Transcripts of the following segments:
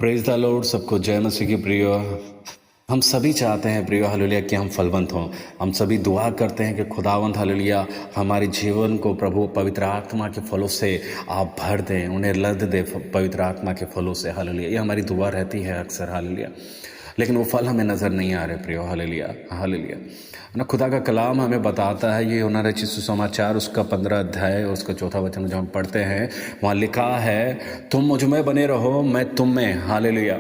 Praise the Lord. सबको जय मसीह की प्रिय। हम सभी चाहते हैं प्रिय हालेलुया कि हम फलवंत हों। हम सभी दुआ करते हैं कि खुदावंत हालेलुया हमारे जीवन को प्रभु पवित्र आत्मा के फलों से आप भर दें, उन्हें लद दे पवित्र आत्मा के फलों से। हालेलुया, ये हमारी दुआ रहती है अक्सर। हालेलुया, लेकिन वो फल हमें नज़र नहीं आ रहे प्रियो। हालेलुया हालेलुया ना। खुदा का कलाम हमें बताता है, ये यूहन्ना रचित सुसमाचार उसका 15 अध्याय उसका 4था वचन जो हम पढ़ते हैं, वहाँ लिखा है, तुम मुझ में बने रहो मैं तुम में। हालेलुया,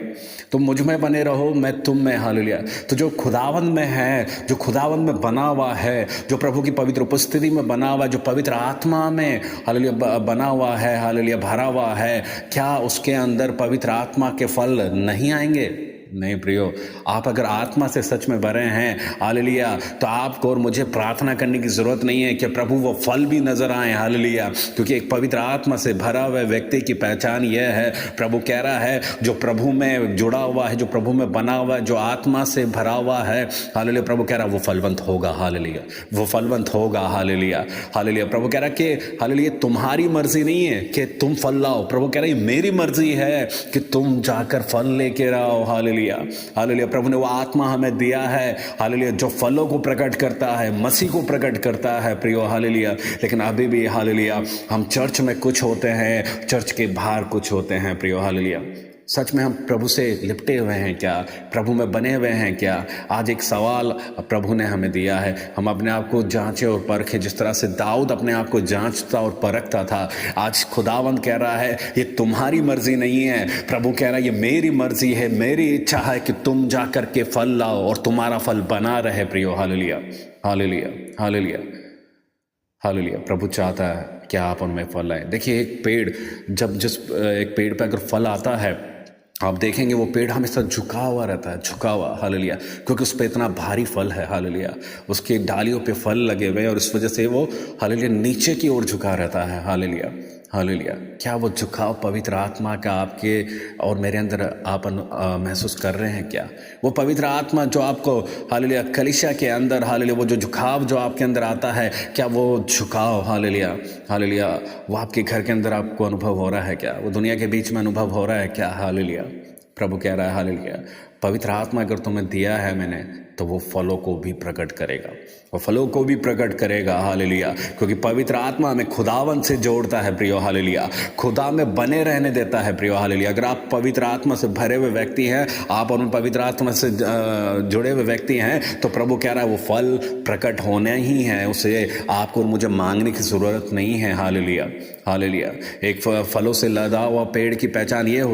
तुम मुझ में बने रहो मैं तुम में। हालेलुया। तो जो खुदावंद में है, जो खुदावंद में बना हुआ है, जो प्रभु की पवित्र उपस्थिति में बना हुआ है, जो पवित्र आत्मा में हालेलुया बना हुआ है, हालेलुया भरा हुआ है, क्या उसके अंदर पवित्र आत्मा के फल नहीं आएंगे? नहीं प्रियो, आप अगर आत्मा से सच में भरे हैं हालेलुया, तो आपको और मुझे प्रार्थना करने की ज़रूरत नहीं है कि प्रभु वो फल भी नज़र आए। हालेलुया, क्योंकि एक पवित्र आत्मा से भरा हुआ व्यक्ति की पहचान यह है, प्रभु कह रहा है, जो प्रभु में जुड़ा हुआ है, जो प्रभु में बना हुआ है, जो आत्मा से भरा हुआ है, हालेलुया, प्रभु कह रहा है वो फलवंत होगा। हालेलुया, वो फलवंत होगा। Hallelujah hallelujah. प्रभु कह रहा है कि हालेलुया तुम्हारी मर्जी नहीं है कि तुम फल लाओ, प्रभु कह रहा है मेरी मर्जी है कि तुम जाकर फल लेके आओ। Hallelujah hallelujah. प्रभु ने वो आत्मा हमें दिया है हालेलुया, जो फलों को प्रकट करता है, मसीह को प्रकट करता है प्रियो। हालेलुया, लेकिन अभी भी हालेलुया हम चर्च में कुछ होते हैं, चर्च के बाहर कुछ होते हैं प्रियो। हालेलुया, सच में हम प्रभु से लिपटे हुए हैं क्या? प्रभु में बने हुए हैं क्या? आज एक सवाल प्रभु ने हमें दिया है, हम अपने आप को जांचें और परखें। जिस तरह से दाऊद अपने आप को जांचता और परखता था, आज खुदावंद कह रहा है ये तुम्हारी मर्जी नहीं है। प्रभु कह रहा है ये मेरी मर्जी है, मेरी इच्छा है कि तुम जाकर के फल लाओ और तुम्हारा फल बना रहे प्रियो। Hallelujah hallelujah hallelujah hallelujah. प्रभु चाहता है कि आप उनमें फल आए। देखिए, एक पेड़ एक पेड़ पर अगर फल आता है, आप देखेंगे वो पेड़ हमेशा झुका हुआ रहता है, झुका हुआ। हालेलुया, क्योंकि उस पर इतना भारी फल है। हालेलुया, उसकी डालियों पे फल लगे हुए हैं और इस वजह से वो हालेलुया नीचे की ओर झुका रहता है। Hallelujah hallelujah. क्या वो झुकाव पवित्र आत्मा का आपके और मेरे अंदर आप महसूस कर रहे हैं क्या? वो पवित्र आत्मा जो आपको हालेलुया कलीसिया के अंदर हालेलुया वो जो झुकाव जो आपके अंदर आता है, क्या वो झुकाव हालेलुया हालेलुया वो आपके घर के अंदर आपको अनुभव हो रहा है क्या? वो दुनिया के बीच में अनुभव हो रहा है क्या? हालेलुया। प्रभु कह रहा है हालेलुया, पवित्र आत्मा अगर तुम्हें दिया है मैंने, तो वो फलों को भी प्रकट करेगा, वो फलों को भी प्रकट करेगा। हालेलुया, क्योंकि पवित्र आत्मा हमें खुदावन से जोड़ता है प्रियो। हालेलुया, खुदा में बने रहने देता है प्रियो। हालेलुया, अगर आप पवित्र आत्मा से भरे हुए व्यक्ति हैं, आप और पवित्र आत्मा से जुड़े हुए व्यक्ति हैं, तो प्रभु कह रहा है वो फल प्रकट होने ही है, उसे आपको और मुझे मांगने की ज़रूरत नहीं है। Hallelujah hallelujah. एक फलों से लदा हुआ पेड़ की पहचान ये होती